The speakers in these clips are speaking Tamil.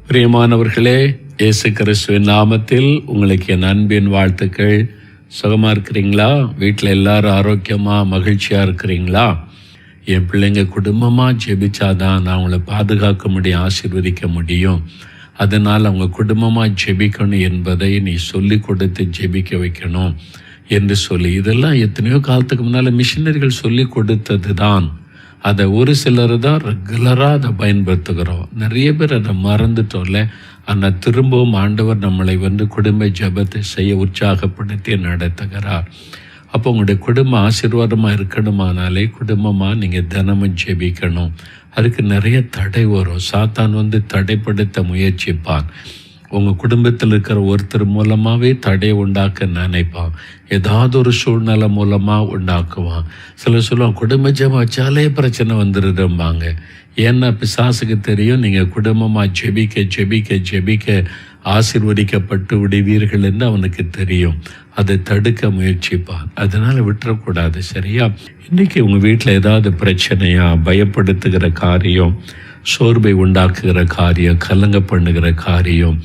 பிரியமானவர்களே, இயேசு கிறிஸ்துவின் நாமத்தில் உங்களுக்கு என் அன்பின் வாழ்த்துக்கள். சுகமாக இருக்கிறீங்களா? வீட்டில் எல்லாரும் ஆரோக்கியமாக மகிழ்ச்சியாக இருக்கிறீங்களா? என் பிள்ளைங்க குடும்பமாக ஜெபிச்சாதான் நான் அவங்கள பாதுகாக்க முடியும், ஆசீர்வதிக்க முடியும். அதனால் அவங்க குடும்பமாக ஜெபிக்கணும் என்பதை நீ சொல்லி கொடுத்து ஜெபிக்க வைக்கணும் என்று சொல்லி, இதெல்லாம் எத்தனையோ காலத்துக்கு முன்னால் மிஷினரிகள் சொல்லி கொடுத்தது தான். அதை ஒரு சிலர் தான் ரெகுலராக அதை பயன்படுத்துகிறோம். நிறைய பேர் அதை மறந்துட்டோம்ல. ஆனால் திரும்பவும் ஆண்டவர் நம்மளை குடும்ப ஜெபத்தை செய்ய உற்சாகப்படுத்தி நடத்துகிறார். அப்போ உங்களுடைய குடும்பம் ஆசீர்வாதமாக இருக்கணுமானாலே குடும்பமாக நீங்கள் தினமும் ஜெபிக்கணும். அதுக்கு நிறைய தடை வரும். சாத்தான் தடைப்படுத்த முயற்சிப்பான். உங்கள் குடும்பத்தில் இருக்கிற ஒருத்தர் மூலமாகவே தடையை உண்டாக்க நினைப்பான். ஏதாவது ஒரு சூழ்நிலை மூலமாக உண்டாக்குவான். சொல்லுவான், குடும்ப ஜெபம் வச்சாலே பிரச்சனை வந்துடும்பாங்க. ஏன்னா பிசாசுக்கு தெரியும், நீங்கள் குடும்பமாக ஜெபிக்க ஜெபிக்க ஜெபிக்க ஆசீர்வதிக்கப்பட்டு விடுவீர்கள் என்று அவனுக்கு தெரியும். அதை தடுக்க முயற்சிப்பான். அதனால் விட்டுறக்கூடாது. சரியா? இன்றைக்கி உங்கள் வீட்டில் ஏதாவது பிரச்சனையா, பயப்படுத்துகிற காரியம், சோர்வை உண்டாக்குகிற காரியம், கலங்க பண்ணுகிற காரியம்,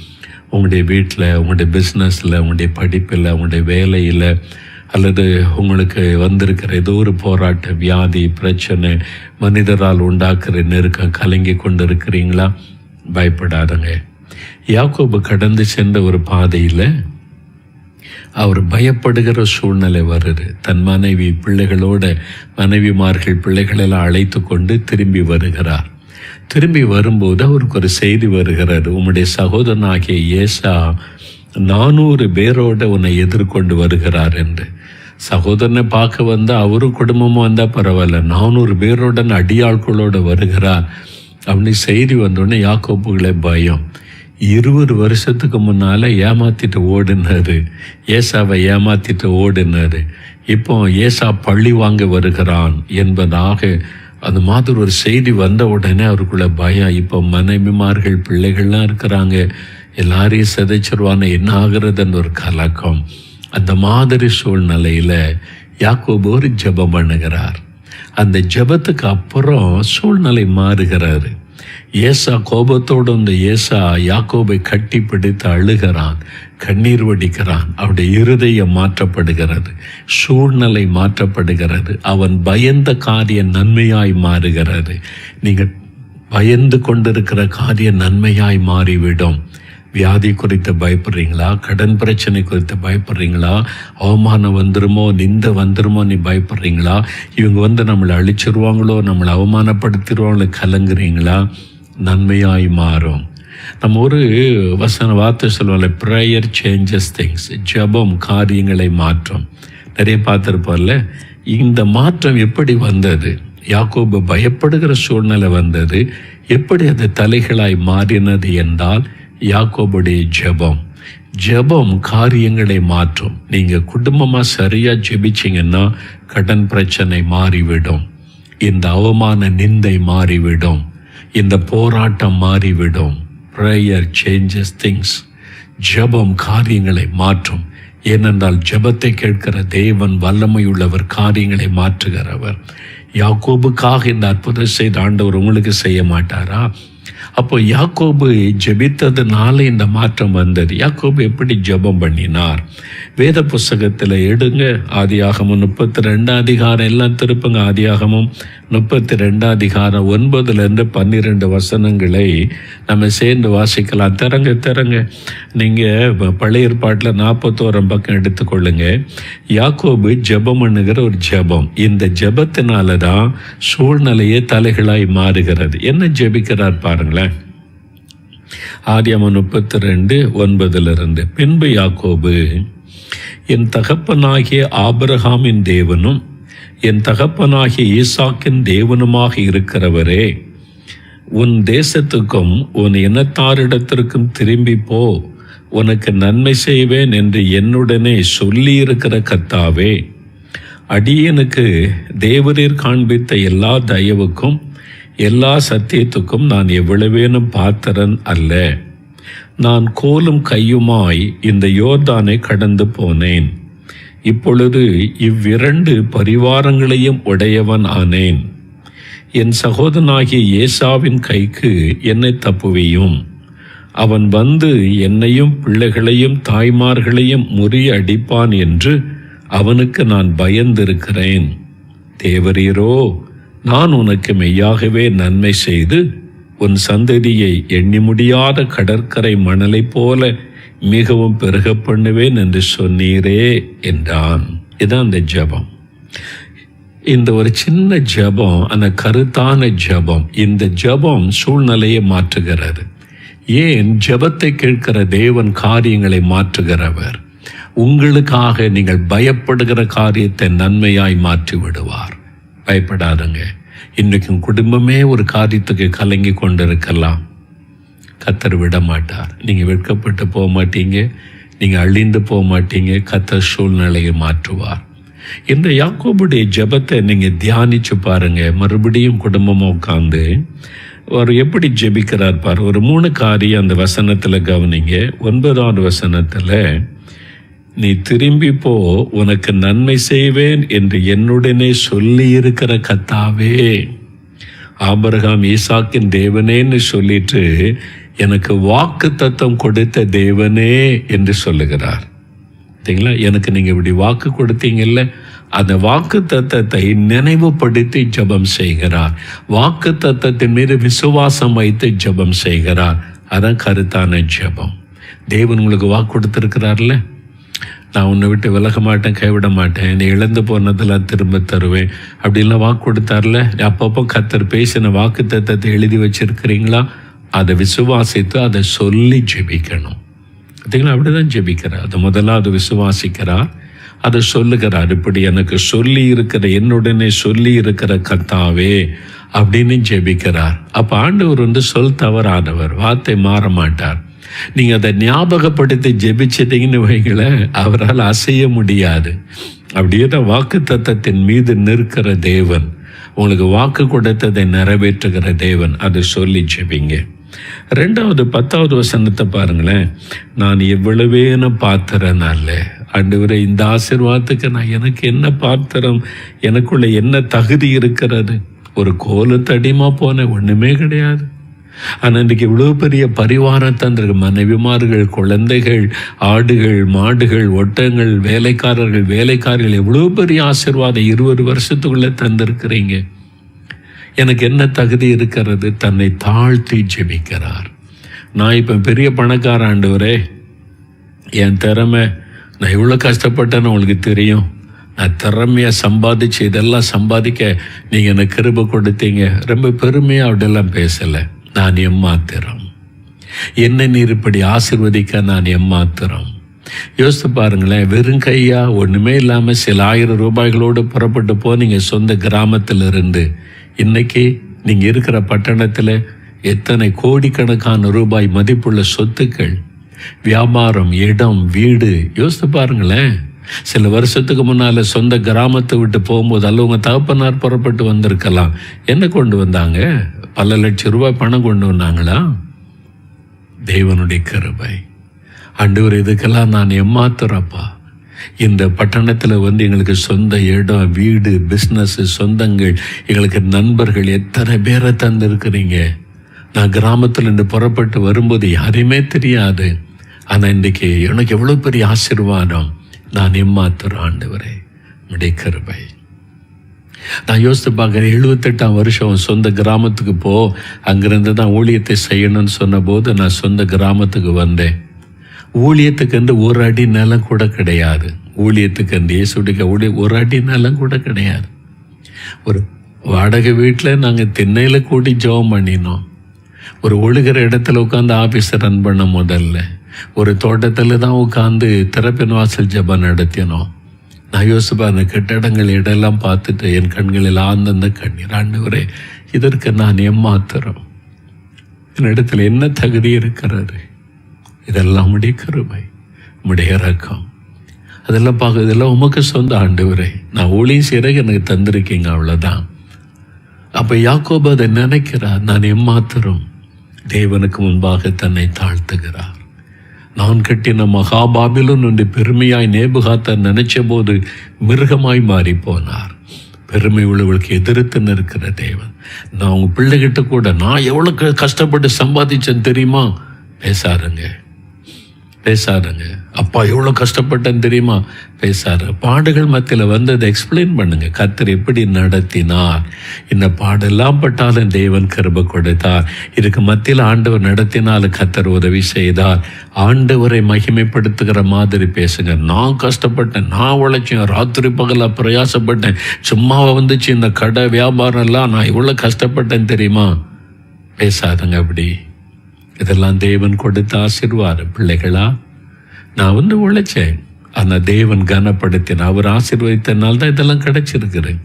உங்களுடைய வீட்டில், உங்களுடைய பிஸ்னஸில், உங்களுடைய படிப்பில், உங்களுடைய வேலையில், அல்லது உங்களுக்கு வந்திருக்கிற ஏதோ ஒரு போராட்ட, வியாதி, பிரச்சனை, மனிதரால் உண்டாக்குற நெருக்கம், கலங்கி கொண்டு இருக்கிறீங்களா? பயப்படாதங்க. யாக்கோபு கடந்து சென்ற ஒரு பாதையில் அவர் பயப்படுகிற சூழ்நிலை வருது. தன் மனைவி பிள்ளைகளோட, மனைவிமார்கள் பிள்ளைகளெல்லாம் அழைத்து கொண்டு திரும்பி வருகிறார். திரும்பி வரும்போது அவருக்கு ஒரு செய்தி வருகிறது. உம்முடைய சகோதரனாகிய ஏசா 400 பேரோடு உன்னை எதிர்கொண்டு வருகிறார் என்று. சகோதரனை பார்க்க வந்தால் அவரும் குடும்பமும் வந்தால் பரவாயில்ல, 400 பேரோட அடியாட்களோடு வருகிறார் அப்படின்னு செய்தி வந்தோடனே யாக்கோபுகளை பயம். 20 வருஷத்துக்கு முன்னால் ஏமாற்றிட்டு ஓடினார். ஏசாவை ஏமாற்றிட்டு ஓடினார். இப்போ ஏசா பழி வாங்க வருகிறான் என்பதாக அந்த மாதிரி ஒரு செய்தி வந்த உடனே அவருக்குள்ள பயம். இப்போ மனைவிமார்கள் பிள்ளைகள்லாம் இருக்கிறாங்க, எல்லாரையும் சிதைச்சிருவான்னு என்ன ஆகுறதுன்னு ஒரு கலக்கம். அந்த மாதிரி சூழ்நிலையில் யாக்கோபு ஒரு ஜெபம் பண்ணுகிறார். அந்த ஜெபத்துக்கு அப்புறம் சூழ்நிலை மாறுகிறாரு. ஏசா கோபத்தோடு அந்த ஏசா யாக்கோபை கட்டி பிடித்து அழுகிறான், கண்ணீர் வடிக்கிறான். அவருடைய இருதயம் மாற்றப்படுகிறது, சூழ்நிலை மாற்றப்படுகிறது. அவன் பயந்த காரியம் நன்மையாய் மாறுகிறது. நீங்கள் பயந்து கொண்டிருக்கிற காரியம் நன்மையாய் மாறிவிடும். வியாதி குறித்து பயப்படுறீங்களா? கடன் பிரச்சனை குறித்து பயப்படுறீங்களா? அவமானம் வந்துருமோ, நிந்தை வந்துருமோ நீ பயப்படுறீங்களா? இவங்க நம்மளை அழிச்சிருவாங்களோ, நம்மளை அவமானப்படுத்திடுவாங்களோ கலங்குறீங்களா? நன்மையாய் மாறும். நம்ம ஒரு வார்த்தை சொல்லுவோம்ல, ப்ரேயர் சேஞ்சஸ் திங்ஸ். ஜெபம் காரியங்களை மாற்றும். நிறைய பார்த்துருப்போம்ல. இந்த மாற்றம் எப்படி வந்தது? யாக்கோபு பயப்படுகிற சூழ்நிலை வந்தது. எப்படி அது தலைகளாய் மாறினது என்றால் யாக்கோபுடைய ஜெபம் காரியங்களை மாற்றும். நீங்கள் குடும்பமாக சரியாக ஜெபிச்சிங்கன்னா கடன் பிரச்சனை மாறிவிடும், இந்த அவமான நிந்தை மாறிவிடும், இந்த போராட்டம் மாறிவிடும். Prayer changes things. ஜெபம் காரியங்களை மாற்றும். ஏனென்றால் ஜெபத்தை கேட்கிற தேவன் வல்லமையுள்ளவர், காரியங்களை மாற்றுகிறவர். யாக்கோபுக்காக இந்த அற்புதம் செய்த ஆண்டவர் உங்களுக்கு செய்ய மாட்டாரா? அப்போ யாக்கோபு ஜெபித்ததுனால இந்த மாற்றம் வந்தது. யாக்கோபு எப்படி ஜெபம் பண்ணினார்? வேத புஸ்தகத்தில் எடுங்க, ஆதியாகமம் 32 அதிகாரம், எல்லாம் திருப்புங்க. ஆதியாகமம் 32 அதிகாரம் 9 12 வசனங்களை நம்ம சேர்ந்து வாசிக்கலாம். திறங்க. நீங்கள் பழைய ஏற்பாட்டில் 41 பக்கம் எடுத்துக்கொள்ளுங்க. யாக்கோபு ஜெபம் பண்ணுகிற ஒரு ஜெபம். இந்த ஜெபத்தினால தான் சூழ்நிலையே தலைகளாய் மாறுகிறது. என்ன ஜெபிக்கிறார் பாருங்களேன். ஆதியாகமம் 32:9. பின்பு யாக்கோபு, என் தகப்பனாகிய ஆபிரகாமின் தேவனும் என் தகப்பனாகிய ஈசாக்கின் தேவனுமாக இருக்கிறவரே, உன் தேசத்துக்கும் உன் இனத்தாரிடத்திற்கும் திரும்பி போ, உனக்கு நன்மை செய்வேன் என்று என்னுடனே சொல்லியிருக்கிற கர்த்தாவே, அடியனுக்கு தேவரீர் காண்பித்த எல்லா தயவுக்கும் எல்லா சத்தியத்துக்கும் நான் எவ்வளவேனும் பாத்திரன் அல்ல. நான் கோலும் கையுமாய் இந்த யோர்தானை கடந்து போனேன். இப்பொழுது இவ்விரண்டு பரிவாரங்களையும் உடையவன் ஆனேன். என் சகோதரனாகிய ஏசாவின் கைக்கு என்னை தப்புவியும். அவன் வந்து என்னையும் பிள்ளைகளையும் தாய்மார்களையும் முறியடிப்பான் என்று அவனுக்கு நான் பயந்திருக்கிறேன். தேவரீரோ, நான் உனக்கு மெய்யாகவே நன்மை செய்து உன் சந்ததியை எண்ணி முடியாத கடற்கரை மணலை போல மிகவும் பெருக பண்ணுவேன் என்று சொன்னீரே என்றான். இதான் அந்த ஜெபம். இந்த ஒரு சின்ன ஜெபம், அந்த கருத்தான ஜெபம், இந்த ஜெபம் சூழ்நிலையை மாற்றுகிறது. ஏன்? ஜெபத்தை கேட்கிற தேவன் காரியங்களை மாற்றுகிறவர். உங்களுக்காக நீங்கள் பயப்படுகிற காரியத்தை நன்மையாய் மாற்றி விடுவார். பயப்படாதுங்க. இன்றைக்கும் குடும்பமே ஒரு காரியத்துக்கு கலங்கி கொண்டிருக்கலாம். கர்த்தர் விட மாட்டார். நீங்கள் வெட்கப்பட்டு போக மாட்டீங்க, நீங்கள் அழிந்து போக மாட்டீங்க. கர்த்தர் சூழ்நிலையை மாற்றுவார். இந்த யாக்கோபுடைய ஜெபத்தை நீங்கள் தியானிச்சு பாருங்க. மறுபடியும் குடும்பமாக உட்காந்து அவர் எப்படி ஜெபிக்கிறார் பாரு. ஒரு 3 காரியம் அந்த வசனத்தில் கவனிங்க. 9வது வசனத்தில், நீ திரும்பி போ, உனக்கு நன்மை செய்வேன் என்று என்னுடனே சொல்லி இருக்கிற கர்த்தாவே, ஆபிரகாம் ஈசாக்கின் தேவனேன்னு சொல்லிட்டு எனக்கு வாக்குத்தத்தம் கொடுத்த தேவனே என்று சொல்லுகிறார். சரிங்களா? எனக்கு நீங்கள் இப்படி வாக்கு கொடுத்தீங்கல்ல, அந்த வாக்கு தத்தத்தை நினைவுபடுத்தி ஜெபம் செய்கிறார். வாக்கு தத்தத்தின் மீது விசுவாசம் வைத்து ஜெபம் செய்கிறார். அதான் கருத்தான ஜெபம். தேவன் உங்களுக்கு வாக்கு கொடுத்துருக்கிறார்ல, நான் உன்னை விட்டு விலக மாட்டேன், கைவிட மாட்டேன், நீ இழந்து போனதெல்லாம் திரும்ப தருவேன் அப்படின்லாம் வாக்கு கொடுத்தார்ல. அப்பப்போ கர்த்தர் பேசின வாக்கு தத்தத்தை எழுதி வச்சிருக்கிறீங்களா? அதை விசுவாசித்து அதை சொல்லி ஜெபிக்கணும். பார்த்தீங்களா? அப்படிதான் ஜெபிக்கிறார். அதை முதலாவது விசுவாசிக்கிறார், அதை சொல்லுகிறார். இப்படி எனக்கு சொல்லி இருக்கிற, என்னுடனே சொல்லி இருக்கிற கர்த்தாவே அப்படின்னு ஜெபிக்கிறார். அப்போ ஆண்டவர் வந்து சொல் தவறானவர், வார்த்தை மாற மாட்டார். நீங்கள் அதை ஞாபகப்படுத்தி ஜெபிச்சிட்டீங்கன்னு வைங்கள, அவரால் அசைய முடியாது. அப்படியே தான் வாக்கு தத்தத்தின் மீது நிற்கிற தேவன், உங்களுக்கு வாக்கு கொடுத்ததை நிறைவேற்றுகிற தேவன். அதை சொல்லி ஜெபிங்க. 2வது 10வது வசனத்தை பாருங்களேன். நான் எவ்வளவேன பாத்திரனால, ஆண்டவரே இந்த ஆசீர்வாதத்துக்கு நான் எனக்கு என்ன பாத்திரம், எனக்குள்ள என்ன தகுதி இருக்கிறது? ஒரு கோலத்தடிமா போன ஒண்ணுமே கிடையாது. ஆனால் இன்றைக்கு இவ்வளோ பெரிய பரிவாரம் தந்திருக்கு. மனைவிமார்கள், குழந்தைகள், ஆடுகள், மாடுகள், ஒட்டங்கள், வேலைக்காரர்கள், எவ்வளோ பெரிய ஆசீர்வாதம் 20 வருஷத்துக்குள்ளே தந்திருக்கிறீங்க. எனக்கு என்ன தகுதி இருக்கிறது? தன்னை தாழ்த்தி ஜெபிக்கிறார். நான் இப்போ பெரிய பணக்கார ஆண்டவரே, என் திறமை, நான் இவ்வளோ கஷ்டப்பட்டேன்னு உங்களுக்கு தெரியும். நான் திறமையாக சம்பாதிச்சு இதெல்லாம் சம்பாதிக்க நீங்கள் எனக்கு கிருபை கொடுத்தீங்க. ரொம்ப பெருமையாக அப்படியெல்லாம் பேசலை. நான் எம்மாத்திரம். என்ன நீர் இப்படி ஆசீர்வதிக்க நான் எம்மாத்திரம். யோசித்து பாருங்களேன். வெறும் கையா ஒன்றுமே இல்லாமல் சில 1000 ரூபாய்களோடு புறப்பட்டு போனீங்க சொந்த கிராமத்தில் இருந்து. இன்னைக்கு நீங்கள் இருக்கிற பட்டணத்தில் எத்தனை கோடிக்கணக்கான ரூபாய் மதிப்புள்ள சொத்துக்கள், வியாபாரம், இடம், வீடு. யோசித்து பாருங்களேன். சில வருஷத்துக்கு முன்னால் சொந்த கிராமத்தை விட்டு போகும்போது அல்ல உங்கள் தகப்பனார் புறப்பட்டு வந்திருக்கலாம். என்ன கொண்டு வந்தாங்க? பல லட்சம் ரூபாய் பணம் கொண்டு வந்தாங்களா? தேவனுடைய கிருபை. ஆண்டவர், இதுக்கெல்லாம் நான் எம்மாத்திரப்பா. இந்த பட்டணத்தில் வந்து எங்களுக்கு சொந்த இடம், வீடு, பிஸ்னஸ், சொந்தங்கள், எங்களுக்கு நண்பர்கள், எத்தனை பேரை தந்திருக்கிறீங்க. நான் கிராமத்தில் இருந்து புறப்பட்டு வரும்போது யாரையுமே தெரியாது. ஆனால் இன்றைக்கி எனக்கு எவ்வளோ பெரிய ஆசீர்வாதம். நான் எம்மாத்திரம் ஆண்டவரே, உம்முடைய கிருபை. நான் யோசித்து பார்க்குறேன். 78ஆம் வருஷம் சொந்த கிராமத்துக்கு போ, அங்கிருந்து தான் ஊழியத்தை செய்யணும்னு சொன்னபோது நான் சொந்த கிராமத்துக்கு வந்தேன். ஊழியத்துக்கு வந்து ஒரு அடி நிலம் கூட கிடையாது. ஊழியத்துக்கு வந்து இயேசுடைய ஒரு அடி நிலம் கூட கிடையாது. ஒரு வாடகை வீட்டில் நாங்கள் திண்ணையில் கூட்டி ஜெபம் பண்ணினோம். ஒரு ஒழுகிற இடத்துல உட்காந்து ஆஃபீஸை ரன் பண்ண முதல்ல. ஒரு தோட்டத்தில் தான் உட்காந்து திறப்பின் வாசல் ஜெபம் நடத்தினோம். நான் யோசிப்பேன், அந்த கட்டிடங்கள் இடெல்லாம் பார்த்துட்டு என் கண்களில் ஆனந்த கண்ணீர். ஆண்டவரே, இதற்கு நான் எம்மாத்திரம். என்னிடத்தில் என்ன தகுதி இருக்கிறது? இதெல்லாம் உம்முடைய கிருபை, உம்முடைய இரக்கம். அதெல்லாம் பார்க்க, இதெல்லாம் உமக்கு சொந்த ஆண்டவரே. நான் ஊழியம் செய்கிற எனக்கு தந்திருக்கீங்க, அவ்வளோதான். அப்போ யாக்கோபு அதை நினைக்கிறார். நான் எம்மாத்திரம். தேவனுக்கு முன்பாக தன்னை தாழ்த்துகிறார். நான் கட்டின மகாபாபிலோன் என்று பெருமையாய் நேபுகாத்தார் நினைச்ச போது மிருகமாய் மாறி போனார். பெருமை உள்ளவர்களுக்கு எதிர்த்து நிற்கிற தேவன். நான் உங்கள் பிள்ளைகிட்ட கூட நான் எவ்வளோ கஷ்டப்பட்டு சம்பாதிச்சேன் தெரியுமா பேசாருங்க. அப்பா எவ்வளோ கஷ்டப்பட்டேன்னு தெரியுமா? பேசாரு. பாடுகள் மத்தியில் வந்ததை எக்ஸ்பிளைன் பண்ணுங்க. கர்த்தர் எப்படி நடத்தினார், இந்த பாடெல்லாம் பட்டாலும் தேவன் கிருபை கொடுத்தார், இதுக்கு மத்தியில் ஆண்டவர் நடத்தினாலும் கர்த்தர் உதவி செய்தார். ஆண்டவரை மகிமைப்படுத்துகிற மாதிரி பேசுங்க. நான் கஷ்டப்பட்டேன், நான் உழைச்சேன், ராத்திரி பகலாக பிரயாசப்பட்டேன், சும்மாவை வந்துச்சு இந்த கடை வியாபாரம் எல்லாம், நான் இவ்வளோ கஷ்டப்பட்டேன் தெரியுமா? பேசாதுங்க அப்படி. இதெல்லாம் தேவன் கொடுத்த ஆசீர்வாதம். பிள்ளைகளா, நான் உழைச்சேன், ஆனால் தேவன் கனப்படுத்தின, அவர் ஆசீர்வதித்தனால தான் இதெல்லாம் கிடைச்சிருக்கிறேன்.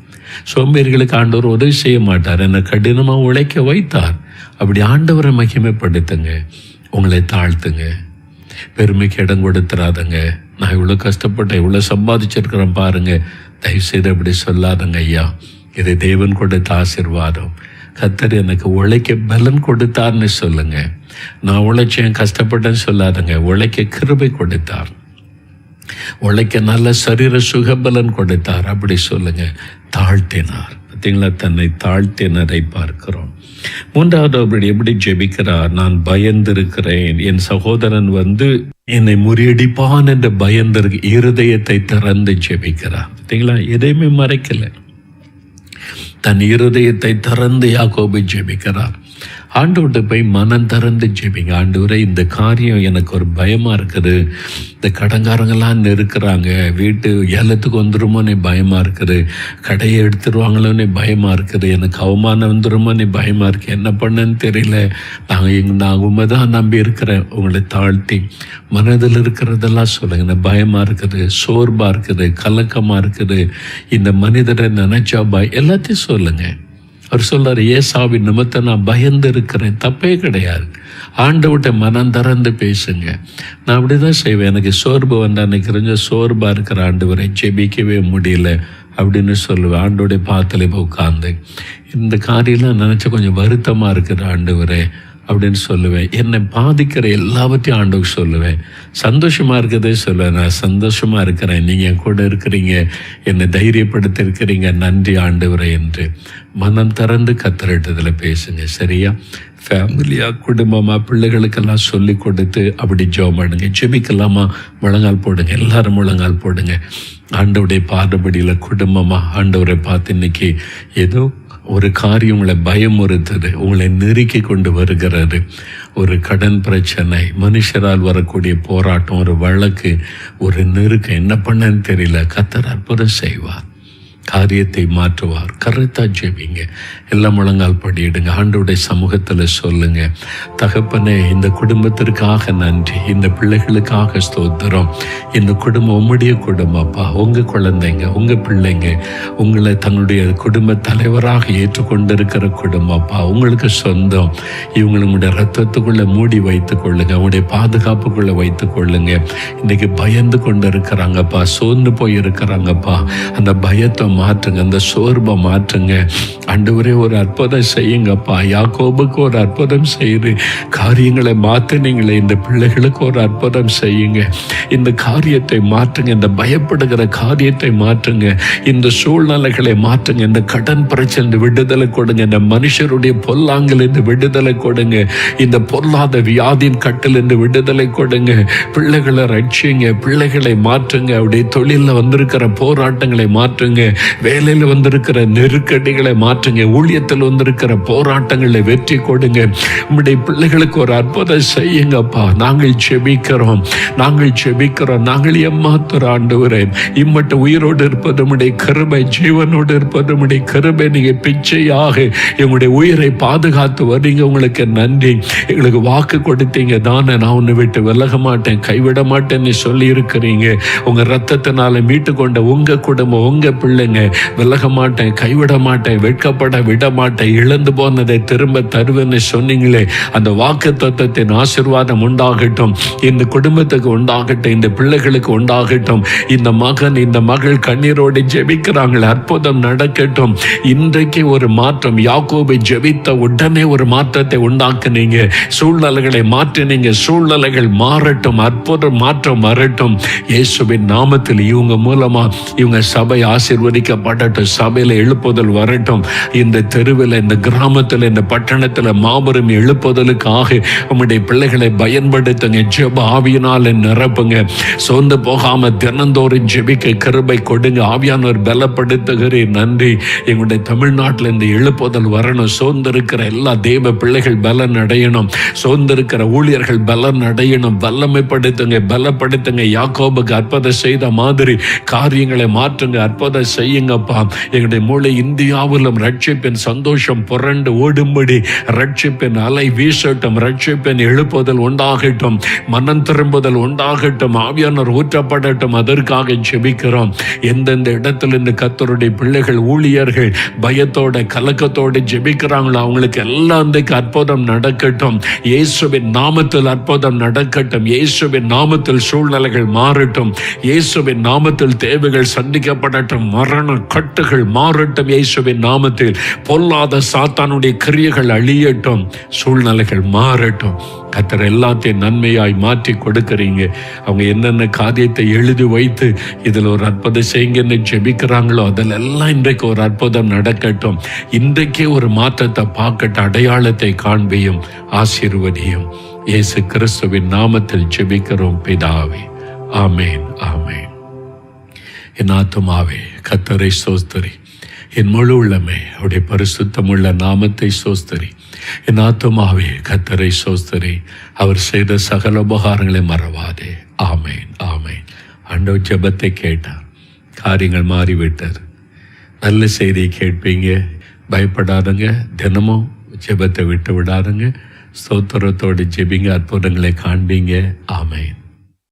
சோம்பேறிகளுக்கு ஆண்டவர் உதவி செய்ய மாட்டார், என்னை கடினமாக உழைக்க வைத்தார். அப்படி ஆண்டவரை மகிமைப்படுத்துங்க, உங்களை தாழ்த்துங்க, பெருமைக்கு இடம் கொடுத்துறாதங்க. நான் இவ்வளோ கஷ்டப்பட்டேன், இவ்வளோ சம்பாதிச்சிருக்கிறேன் பாருங்க, தயவுசெய்து அப்படி சொல்லாதங்க ஐயா. இது தேவன் கொடுத்த ஆசீர்வாதம். கர்த்தர் எனக்கு உழைக்க பலன் கொடுத்தார்னு சொல்லுங்க. நான் உழைச்சேன், கஷ்டப்பட்டேன்னு சொல்லாதங்க. உழைக்க கிருபை கொடுத்தார், உழைக்க நல்ல சரீர சுகபலன் கொடுத்தார், அப்படி சொல்லுங்க. தாழ்த்தினார். பார்த்தீங்களா, தன்னை தாழ்த்தினரை பார்க்கிறோம். மூன்றாவது அப்படி எப்படி ஜெபிக்கிறார்? நான் பயந்திருக்கிறேன், என் சகோதரன் என்னை முறியடிப்பான் என்று பயந்திருக்கு. இருதயத்தை திறந்து ஜெபிக்கிறார். பார்த்தீங்களா, எதையுமே மறைக்கல, தன் இருதயத்தை திறந்து யாக்கோபு ஜெபிக்கிறார். ஆண்டவர்கிட்ட போய் மனம் திறந்து ஜெபிங்க. ஆண்டவரே, இந்த காரியம் எனக்கு ஒரு பயமாக இருக்குது, இந்த கடங்காரங்களாம் இருக்கிறாங்க, வீட்டு ஏலத்துக்கு வந்துருமோன்னு பயமாக இருக்குது, கடையை எடுத்துருவாங்களோன்னு பயமாக இருக்குது, எனக்கு அவமானம் வந்துருமோன்னு பயமாக இருக்குது, என்ன பண்ணன்னு தெரியல, நான் உண்மை தான் நம்பி இருக்கிறேன். உங்களை தாழ்த்தி மனதில் இருக்கிறதெல்லாம் சொல்லுங்க. பயமாக இருக்குது, சோர்வாக இருக்குது, கலக்கமாக இருக்குது, இந்த மனிதரை நினைச்சா எல்லாத்தையும் சொல்லுங்க. அவர் சொல்றாரு, ஏசாவின் நிமித்தம் நான் பயந்து இருக்கிறேன். தப்பே கிடையாது. ஆண்டவர்கிட்ட மனம் திறந்து பேசுங்க. நான் அப்படிதான் செய்வேன். எனக்கு சோர்வு வந்தா, அன்னைக்கு கொஞ்சம் சோர்வா இருக்கிற ஆண்டவரை ஜெபிக்கவே முடியல அப்படின்னு சொல்லுவேன். ஆண்டோடைய பாத்துல போய் உட்கார்ந்து இந்த காரியெல்லாம் நினைச்ச கொஞ்சம் வருத்தமா இருக்குது ஆண்டவரே அப்படின்னு சொல்லுவேன். என்னை பாதிக்கிற எல்லாவற்றையும் ஆண்டவருக்கு சொல்லுவேன். சந்தோஷமா இருக்கிறதே சொல்லுவேன், நான் சந்தோஷமா இருக்கிறேன், நீங்க என் கூட இருக்கிறீங்க, என்னை தைரியப்படுத்தி இருக்கிறீங்க, நன்றி ஆண்டவரே என்று மனம் திறந்து கத்தரிட்டதில் பேசுங்க. சரியா? ஃபேமிலியா, குடும்பமா, பிள்ளைகளுக்கெல்லாம் சொல்லி கொடுத்து அப்படி ஜெபம் பண்ணுங்க. ஜெபிக்கலாமா? முழங்கால் போடுங்க, எல்லாரும் முழங்கால் போடுங்க. ஆண்டவருடைய பாதபடியில் குடும்பமா ஆண்டவரை பார்த்து, இன்னைக்கு ஏதோ ஒரு காரியம் உங்களை பயமுறுத்துது, உங்களை நெருக்கி கொண்டு வருகிறது, ஒரு கடன் பிரச்சனை, மனுஷரால் வரக்கூடிய போராட்டம், ஒரு வழக்கு, ஒரு நெருக்கம், என்ன பண்ணன்னு தெரியல. கர்த்தர் அற்புதம் செய்வார், காரியத்தை மாற்றுவார். கருத்தா ஜெபிங்க, எல்லாம் முழங்கால் படியிடுங்க, ஆண்டவருடைய சமூகத்தில் சொல்லுங்க. தகப்பனே, இந்த குடும்பத்திற்காக நன்றி, இந்த பிள்ளைகளுக்காக ஸ்தோத்திரம். இந்த குடும்பம் உம்முடைய குடும்பப்பா, உங்க குழந்தைங்க, உங்க பிள்ளைங்க, உங்களை தன்னுடைய குடும்ப தலைவராக ஏற்றுக்கொண்டிருக்கிற குடும்பப்பா, உங்களுக்கு சொந்தம். இவங்களை உங்களுடைய ரத்தத்துக்குள்ள மூடி வைத்துக் கொள்ளுங்க, உங்களுடைய பாதுகாப்புக்குள்ள வைத்துக் கொள்ளுங்க. இன்னைக்கு பயந்து கொண்டு இருக்கிறாங்கப்பா, சோர்ந்து போய் இருக்கிறாங்கப்பா, அந்த பயத்தை மாற்றுங்க, அந்த சோர்வை மாற்றுங்க. ஆண்டவரே, ஒரு அற்புதம் செய்யுங்கப்பா. யாக்கோபுக்கு ஒரு அற்புதம் செய்து காரியங்களை மாற்றினீங்களே, இந்த பிள்ளைகளுக்கு ஒரு அற்புதம் செய்யுங்க. இந்த காரியத்தை மாற்றுங்க, இந்த பயப்படுகிற காரியத்தை மாற்றுங்க, இந்த சூழ்நிலைகளை மாற்றுங்க. இந்த கடன் பிரச்சனை விடுதலை கொடுங்க, இந்த மனுஷருடைய பொல்லாங்கிலிருந்து விடுதலை கொடுங்க, இந்த பொல்லாத வியாதியின் கட்டிலிருந்து விடுதலை கொடுங்க. பிள்ளைகளை ரட்சிங்க, பிள்ளைகளை மாற்றுங்க. அவருடைய தொழிலில் வந்திருக்கிற போராட்டங்களை மாற்றுங்க, வேலையில் வந்திருக்கிற நெருக்கடிகளை மாற்றுங்க, ஊழியத்தில் வந்திருக்கிற போராட்டங்களை வெற்றி கொடுங்க. உம்முடைய பிள்ளைகளுக்கு ஒரு அற்புதம் செய்யுங்கப்பா. நாங்கள் ஜெபிக்கிறோம், நாங்கள் ஏமாத்துற ஆண்டவரே, இம்மட்ட உயிரோடு இருப்பது உம்முடைய கிருபை, ஜீவனோடு இருப்பது உம்முடைய கிருபை. நீங்க பிச்சையாக எங்களுடைய உயிரை பாதுகாத்து வரீங்க, உங்களுக்கு நன்றி. எங்களுக்கு வாக்கு கொடுத்தீங்க தானே, நான் உன்னை விட்டு விலக மாட்டேன், கைவிட மாட்டேன்னு சொல்லி இருக்கிறீங்க. உங்க ரத்தத்தினால மீட்டு கொண்ட உங்க குடும்பம், உங்க பிள்ளைங்க, விலக மாட்டேன், கைவிட மாட்டேன், வெட்கப்பட விட மாட்டேன், இழந்து போனதை திரும்ப தருவேன்னு சொன்னீங்களே, அந்த வாக்கு தத்தத்தின் ஆசீர்வாதம் உண்டாகட்டும், இந்த குடும்பத்துக்கு உண்டாகட்டும், இந்த பிள்ளைகளுக்கு உண்டாகட்டும். இந்த மகன், இந்த மகள் கண்ணீரோடு ஜெபிக்கிறாங்களே, அற்புதம் நடக்கட்டும். இன்றைக்கு ஒரு மாற்றம். யாக்கோபை ஜெபித்த உடனே ஒரு மாற்றத்தை உண்டாக்குனீங்க, சூழ்நிலைகளை மாற்றினீங்க. சூழ்நிலைகள் மாறட்டும், அற்புதம் மாற்றம் வரட்டும். இயேசுவின் நாமத்தில் இவங்க மூலமா இவங்க சபை ஆசீர்வதிக்க சந்திக்கப்படட்டும். சபையில எழுப்புதல் வரட்டும். இந்த தெருவில், இந்த கிராமத்தில், இந்த பட்டணத்தில் மாபெரும் எழுப்புதலுக்காக உம்முடைய பிள்ளைகளை பயன்படுத்துங்க. ஜெப ஆவியினால் நிரப்புங்க. சோர்ந்து போகாம தினந்தோறும் ஜெபிக்க கிருபை கொடுங்க. ஆவியானவர் பலப்படுத்துகிறேன். நன்றி. எங்களுடைய தமிழ்நாட்டில் இந்த எழுப்புதல் வரணும். சோர்ந்திருக்கிற எல்லா தேவ பிள்ளைகள் பலன் அடையணும். சோர்ந்திருக்கிற ஊழியர்கள் பலன் அடையணும். வல்லமைப்படுத்துங்க, பலப்படுத்துங்க. யாக்கோபுக்கு அற்புதம் செய்த மாதிரி காரியங்களை மாற்றுங்க, அற்புதம் செய்யுங்கப்பா. எங்களுடைய மூளை இந்தியாவிலும் ரட்சிப்பின் சந்தோஷம் புரண்டு ஓடும்படி ரட்சிப்பின் அலை வீசட்டும். ரட்சிப்பின் எழுப்புதல் உண்டாகட்டும். மனம் திரும்புதல் உண்டாகட்டும். ஆவியானவர் ஊற்றப்படட்டும். அதற்காக ஜெபிக்கிறோம். எந்தெந்த இடத்துல இந்த கர்த்தருடைய பிள்ளைகள் ஊழியர்கள் பயத்தோட கலக்கத்தோடு ஜெபிக்கிறாங்களோ அவங்களுக்கு எல்லாம் அற்புதம் நடக்கட்டும். இயேசுவின் நாமத்தில் அற்புதம் நடக்கட்டும். இயேசுவின் நாமத்தில் சூழ்நிலைகள் மாறட்டும். இயேசுவின் நாமத்தில் தேவைகள் சந்திக்கப்படட்டும். மரண கட்டுகள் மாறட்டும். இயேசுவின் நாமத்தில் பொல்லாத சாத்தானுடைய கிரியைகள் அழியட்டும். சூழ்நிலைகள் மாறட்டும். கர்த்தர் எல்லாத்தையும் நன்மையாய் மாற்றி கொடுக்கிறீங்க. அவங்க என்னென்ன காரியத்தை எழுதி வைத்து இதில் ஒரு அற்புதம் செய்யுங்கன்னு ஜெபிக்கிறாங்களோ அதில் எல்லாம் இன்றைக்கு ஒரு அற்புதம் நடக்கட்டும். இன்றைக்கே ஒரு மாற்றத்தை பார்க்கட்டும். அடையாளத்தை காண்பியும், ஆசீர்வதியும். இயேசு கிறிஸ்துவின் நாமத்தில் ஜெபிக்கிறோம் பிதாவே. ஆமேன், ஆமேன். என் ஆத்துமாவே கர்த்தரை ஸ்தோத்திரி. என் முழு உள்ளமே அவருடைய பரிசுத்தமுள்ள நாமத்தை ஸ்தோத்திரி. என் ஆத்துமாவே கர்த்தரை ஸ்தோத்திரி. அவர் செய்த சகல உபகாரங்களை மறவாதே. ஆமேன், ஆமேன். ஆண்டவர் ஜெபத்தை கேட்டார். காரியங்கள் மாறிவிட்டார். நல்ல செய்தியை கேட்பீங்க. பயப்படாதங்க. தினமும் ஜெபத்தை விட்டு விடாதுங்க. ஸ்தோத்திரத்தோடு ஜெபிங்க. அற்புதங்களை காண்பீங்க. ஆமேன்.